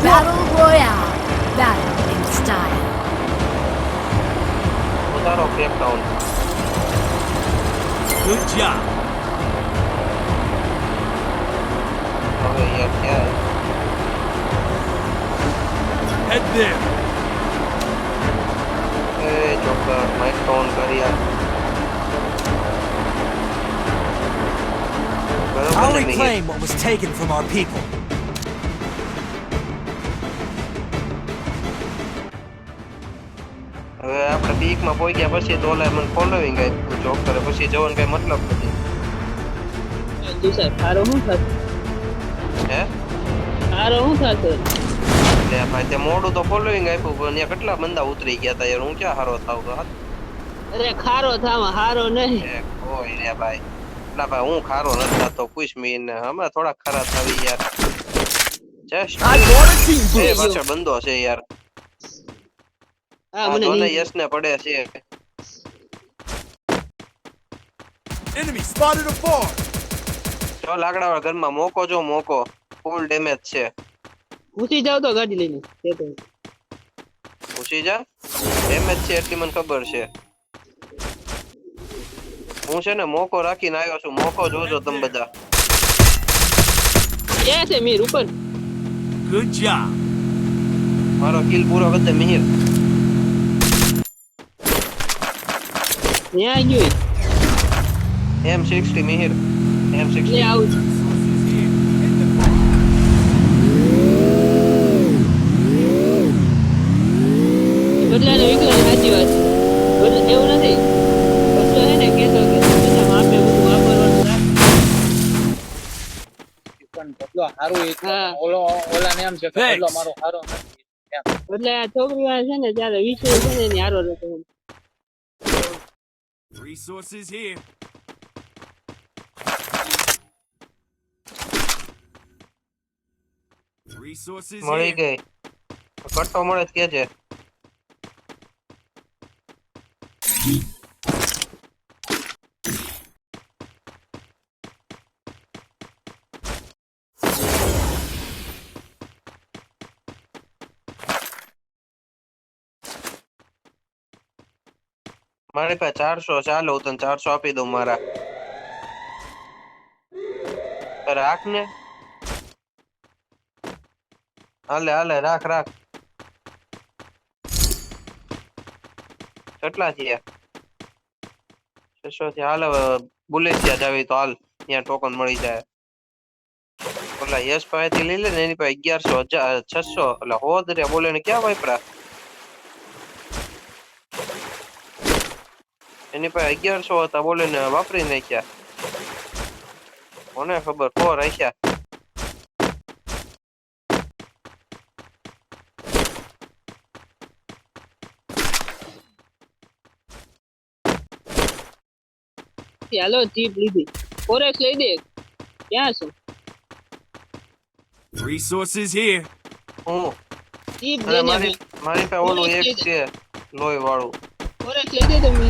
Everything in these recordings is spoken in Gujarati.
Battle Royale. Battle in style. ઉતારો ફેક ડાઉન. Good job. હવે યાર ક્યાં Head there. એ જોકર માઇક ડાઉન કરી યાર. I'll reclaim what was taken from our people. હવે આપણે પીકમાં પહોંચ્યા પછી તો ઓલા મને ફોલોઈંગ આપ્યું જોબ કરે પછી જવાનું કઈ મતલબ નથી. તુષાર તારો શું થશે હે તારો શું થશે એટલે ભાઈ તે મોડું તો ફોલોઈંગ આપ્યું પણ ત્યાં કેટલા બંદા ઉતરી ગયા હતા યાર હું ક્યાં હારો થાવ તો અરે ખારો થાવ હારો નહીં કોઈ રે ભાઈ ના ભાઈ હું ખારો નથી થતો પૂછ મીને અમે થોડા ખરા થાવી યાર જસ્ટ એ પાછળ બંદો છે યાર હા મને મને યસ ને પડે છે Enemy spotted a farm. જો લાકડાવાળા ઘરમાં મોકો જો મોકો ફૂલ ડેમેજ છે ઘૂસી જાવ તો ગાડી લઈને તે તો પૂછી જા ડેમેજ છે એટલી મને ખબર છે હું છે ને મોકો રાખીને આવ્યો છું મોકો જોજો તમે બધા એ છે મીર ઉપર Good job. મારો કિલ પૂરો કરી દે મિહિર ત્યાં ગયો M60 મિહિર M60 લે આવું Resources here. Hit the farm. બદલાને વિકલાને સાચી વાત બદલ એવું નથી બદલો હે ને કેતો કે બધા માપે બધું વાપરવાનું રાખ પણ બદલો હારું એક હા. ઓલાને એમ છે કે Thanks. બદલો મારો હારો નથી એમ. એટલે આ છોકરી વાળા છે ને ત્યારે વિષય છે ને એની હારો રહેતો Resources here. Resources મળી here. ગઈ કટ્ટો મળે તો કે છે મારી પાસે 400 ચાલો હું તને 400 આપી દઉં મારા રાખ ને હાલે હાલે રાખ રાખ કેટલા થયા 600 થી હાલ હવે બુલેટ ત્યાં જાવી તો હાલ ત્યાં ટોકન મળી જાય ઓલા યશ પાસેથી લઈ લે ને એની પાસે 1100 600 એટલે હોદ રે બોલે ને ક્યાં વાપરા એની પાસે 1100 હતા બોલે ને વાપરી નાખ્યા કોને ખબર કો રાખ્યા હાલો જીપ લીધી ફોરેક્સ લઈ દે ક્યાં છે Resources here. હું જીપ અરે લઈને મારી પાસે ઓલું એક છે લોહી વાળું ફોરેક્સ લઈ દે તમે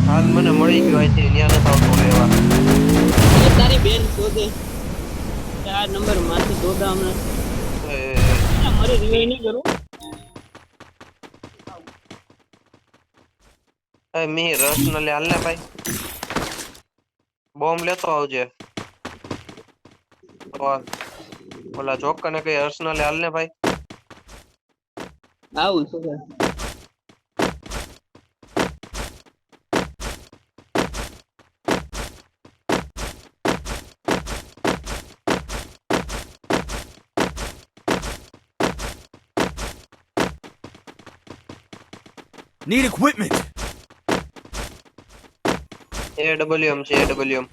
હાલ મને મળી ગયું અહીંથી ત્યાં નથી આવતું લેવા તારી બેન શોધે 4 નંબર માંથી શોધા હમણાં મારે રિવાઈ નહીં કરું મિહિર રસ ન લે હાલ ને ભાઈ બોમ્બ લેતો આવજે ઓલા જોકર ને કઈ હર્ષ ન લે હાલ ને ભાઈ આવું શું Need equipment. AWM છે AWM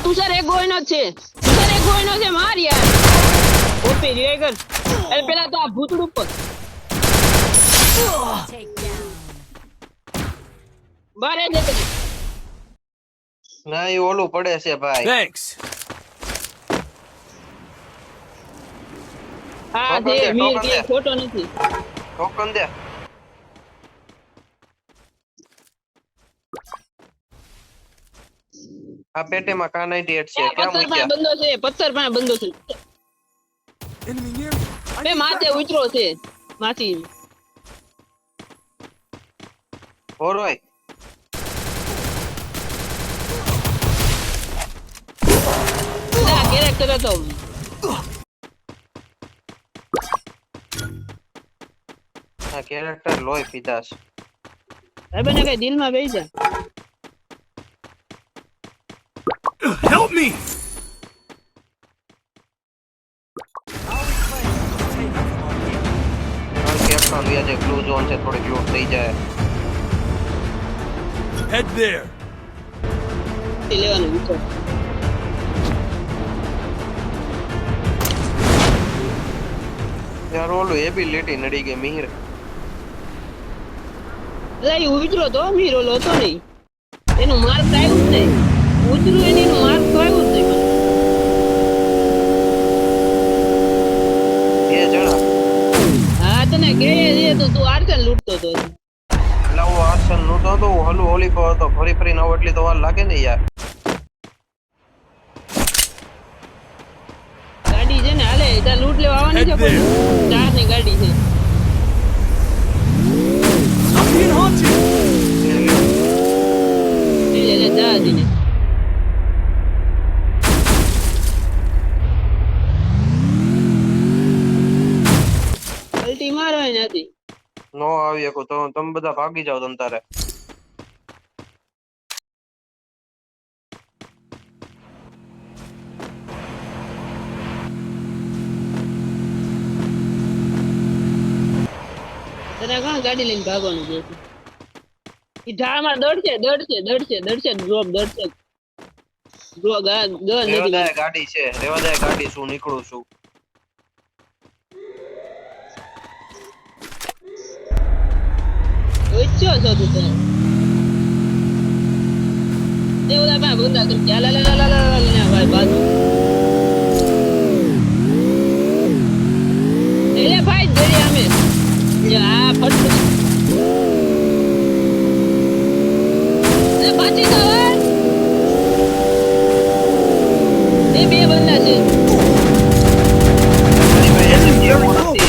તુષાર એક ગોઈનો છે તુષાર એક ગોઈનો છે માર યાર ઓપી રિવાઈ કર અરે પેલા તો આ ભૂતડ ઉપર Take down. બારે જતો ના એ ઓલું પડે છે ભાઈ Thanks. હા ટોકન છે દે, મીર ટોકન કે દે. ખોટો નથી. ટોકન દે. આ પેટીમાં કા 98 છે ક્યાં પથ્થર પાસે મૂક્યા? બંધો છે, પથ્થર પાસે બંધો છે. Enemy near me. I બે need માથે backup. ઉતરો છે માથી. ઓરોય આ કેરેક્ટર હતો. આ કેરેક્ટર લોહી પીધા છે. ભાઈ બને કઈ દિલમાં બેસી જા. Help me! I'll reclaim what was taken from our people. Captain વ્યાજે બ્લુ ઝોન છે થોડીક લૂટ થઈ જાય. Head there. તે લેવાનું વિચાર. યાર ઓલું એબિલિટી નડી ગઈ મિહિર. એટલે એ ઉતરો તો મીર ઓલો હતો નહીં. એનું માર્ક આવ્યું જ નહીં. ઉતરું એનું માર્ક તો આવ્યું જ નહીં. બે જણા હા તને કે તો તું આર્ચન લૂટતો હતો. એટલે હું આર્સન નું તો હું હલું હોલી પર હતો ફરી ફરીને આવું એટલી તો વાર લાગે ને યાર. ગાડી છે ને હાલે ત્યાં લૂટ લેવા આવવાની છે કોઈ? ચારની ગાડી છે. I'm being haunted. લે લે જા દીને. અલ્ટી મારો નથી. નો આવી શકો તો તમે બધા ભાગી જાવ તમ તારે. તને કાં ગાડી લઈને ભાગવાનું છે? ઈ ઢાળમાં દડશે ડ્રોપ દડશે. ડ્રો ગન નથી. રેવાદાય ગાડી છે રેવાદાય ગાડી શું નીકળું છું. ઓછો છો તું તને. તે ઓલા પાસે બંધા કરી લા લા લા લા લા ને ભાઈ બાજુ. એટલે ભાઈ જરી અમે આ ફટ એ પાછી તો એ બે બંદા છે. મારી પાસે SMG એવું નથી.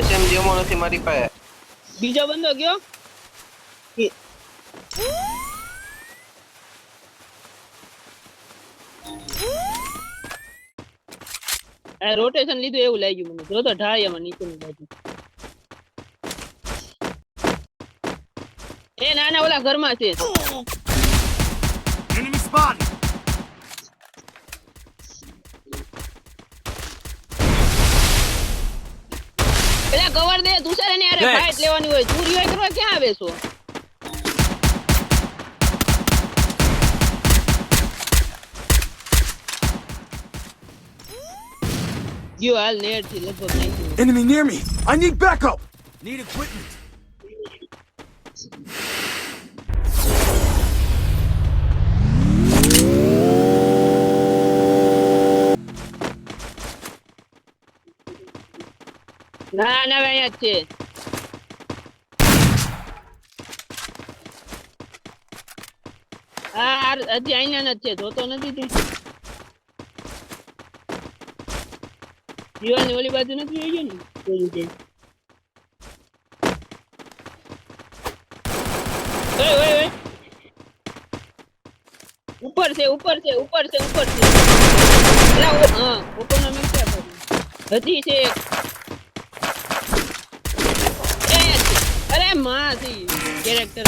SMG એમાં નથી મારી પાસે. બીજો બંદો ગયો. આ રોટેશન લીધું એવું લાગ્યું મને. જો તો ઢાળિયામાં નીચેની બાજુ. એ નાના ઓલા ઘરમાં છે. Enemy spotted. પેલા કવર દે તુષાર એની હારે Thanks. ફાઇટ લેવાની હોય. તું રિવાઇવ કરવા ક્યાં આવે છો? ગયો હાલ નેટ થી લગભગ નાખ્યું. Enemy near me. I need backup. Need equipment. ના ના અહીંયા જ છે. હા હજી અહીંયા જ છે. જોતો નથી તું? જીવાની ઓલી બાજુ નથી આવી ગયો ને જોયું છે. ઓય ઓય ઓય ઉપર છે. અલા, હા ઉપરનો મિક્સ છે. હજી છે એક. એ અહીંયા જ છે. અરે માસી કેરેક્ટર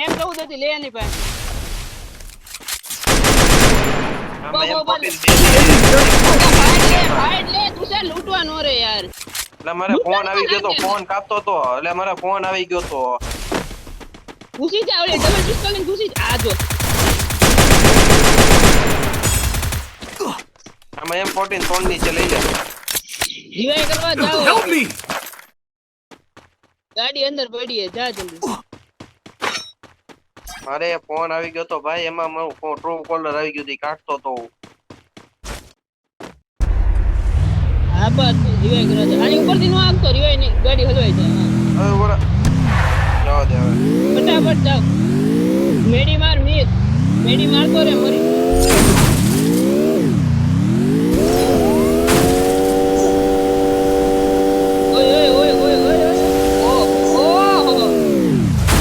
એમ કહું નથી લે ની પાસે. આમાં બહુ M14 બહુ બે ફાઇટ લે તું છે લૂટવા નો રે યાર. એટલે મારે ફોન આવી ગયો તો ફોન કાપતો તો એટલે મારે ફોન આવી ગયો તો ઘૂસી જા ઓલે ડબલ પિસ્તોલ લઈને ઘૂસી જા. આ જો આમાં M14 3 નીચે લઈ લે. રિવાઈ કરવા જાઓ. Help me! ગાડી અંદર પડી છે, જા જલ્દી. મારે ફોન આવી ગયો તો ભાઈ, એમાં મારું ટ્રુ કોલર આવી ગયું, કાઢતો તો હા બસ રિવાઈ કરવા જા. આની ઉપરથી નો આવતો રિવાઈ ની ગાડી હલવાઈ જાય. હવે બોલા જવા દે હવે. ફટાફટ જાઓ. મેડી માર મીર. મેડી મારતો રે મરી. ઓય ઓય ઓય ઓય ઓય ઓય. ઓ ઓ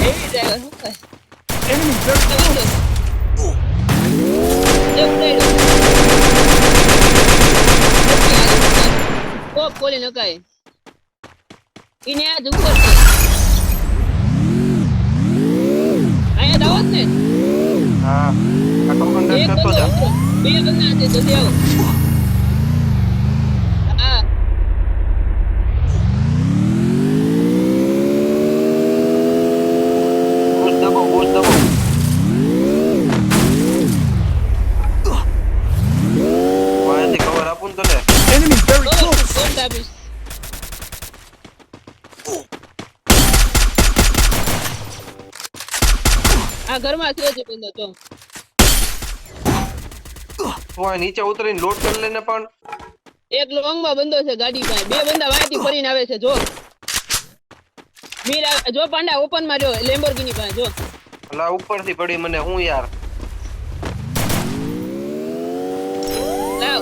એવી જાય શું કહે? Enemy very close! કોલી નકાય ઈને આ ઉપર છે. આયા દાવત ને હા આ ટોકન એક કરતો બંદો જા. ઉતરો. બે બંદા છે જલ્દી આવો. હા બૂસ્ટ દબો બૂસ્ટ દબો. વાયથી કવર આપું ને તને. Enemy very બોલો close! કોણ દાબીશ. આ ઘરમાં છે જ બંદો તો તું આ નીચે ઉતરીને લોડ કરી લેને પણ. એક લોંગ માં બંદો છે ગાડી પાસે. બે બંદા વાયથી ફરીને આવે છે જો. મીર જો પાંડા ઓપન માં જો લેમ્બોર્ગિની પાસે જો. અલા ઉપરથી પડી મને હું યાર. લાવ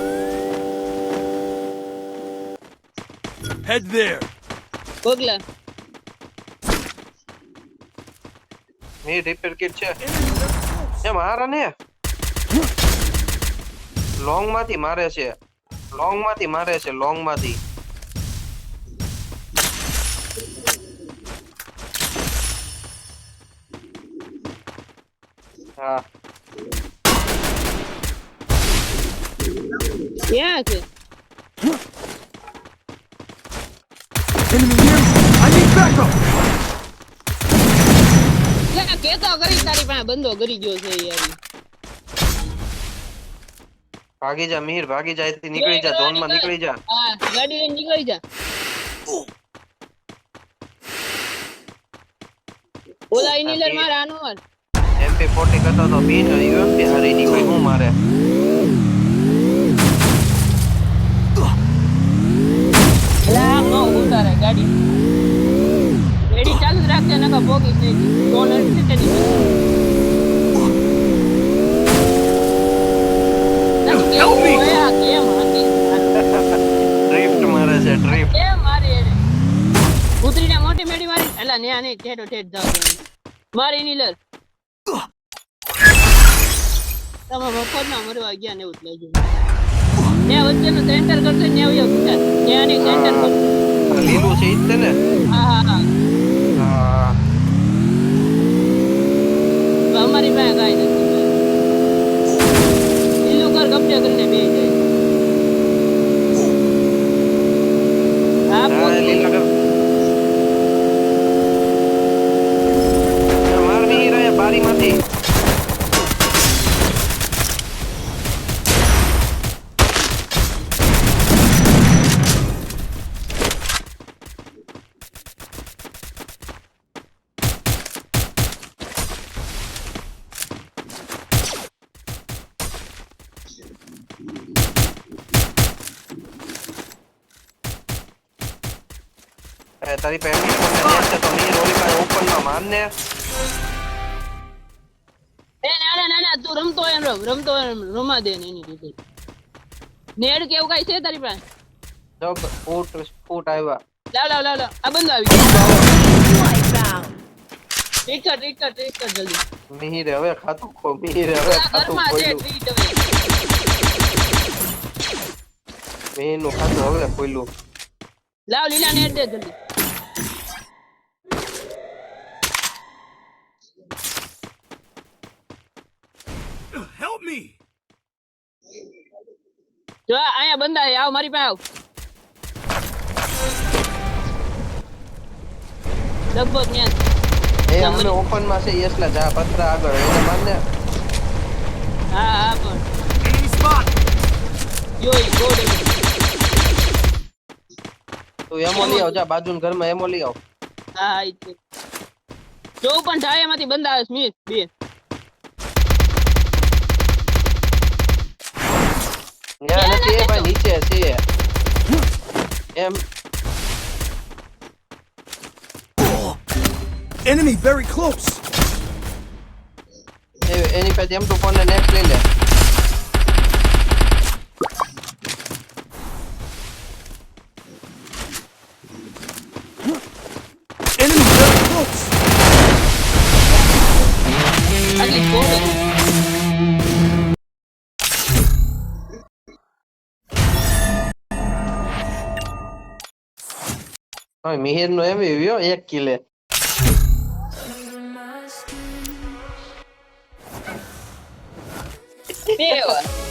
Head there! ગોગલા. મે રિપેર કિટ છે એ મારા ને. લોંગ માંથી મારે છે, લોંગ માંથી મારે છે, લોંગ માંથી. હા ક્યાં છે? Enemy near me! I need backup! લે કેતો કરી તારી પાસે બંદો કરી ગયો છે યાર. ભાગી જા મીર, ભાગી જા, અહીંથી નીકળી જા, ઝોન માં નીકળી જા. હા ગાડી લઈને નીકળી જા. ઓલા ઇનિલર માર આનો માર. MP40 કરતો તો બીન UMP હારી નીકળી હું મારે. લા નો ઉતારે ગાડી. રેડી ચાલુ જ રાખજે નકા પોગીશ નહીં. ડોલર છે તેની. Help me! કેમ હતી? ડ્રિફ્ટ મારે છે, ડ્રિફ્ટ. કેમ મારી એને? ઉતરીને મોટી મેડી મારી. એલા ન્યા નહીં ઠેઠો ઠેઠ જાવ. મારી ઇનિલર. તમે મફતમાં મરવા ગયા ને એવું જ લાગ્યું. ત્યાં વચ્ચેનું સેન્ટર કરશે ને એવું પૂછા. ત્યાંની સેન્ટર કરશે. લીલું છે ઈ જ છે ને. હા હા હા. હા તો અમારી પાસે કાંઈ નથી. લીલું કર કબજે કરીને બે જાય. હા હા પોત લીલા કર. માર નહીં રહ્યા બારીમાંથી. તારી પાસે છે તો મીર ઓલી પાસે ઓપન માં મારને. એ ના ના ના તું રમતો એમ રમતો એમ રમા દે ને એની રીતે. નેડ કેવું કઈ છે તારી પાસે? જબ ફૂટ આવ્યા. લાવ લાવ લાવ લાવ. આ બંદો આવી ગયો. Wipeout. ટ્રીટ કર જલ્દી. મીર હવે ખાતું ખો, મીર હવે આ ખાતું ઘરમાં છે ખોલ્યું. ટ્રીટ હવે. મીર નું ખાતું હવે ખોલ્યું. લાવ લીલા નેટ દે જલ્દી. Help me! જો અહીંયા બંદા છે, આવ મારી પાસે આવ. લગભગ ત્યાં એ અમે ઓપન માં છે યસલા જા પત્રા આગળ એને માનને હા હા પણ Enemy spot. જો ઈ ગોળ તું એમો લઈ આવ જા બાજુના ઘરમાં એમો લઈ આવ હા હા ઈ છે જો પણ ઢાયામાંથી બંદા આવે સ્મિથ બે ત્યાં નથી એ ભાઈ નીચે છે એમ Enemy very close. એની પાસે M2 ફોન ને નેક્સ્ટ લઈ લે Enemy very close. આટલી ગોળ હા મિહિર નો એમ વ્યો 1 કિલે બે વાર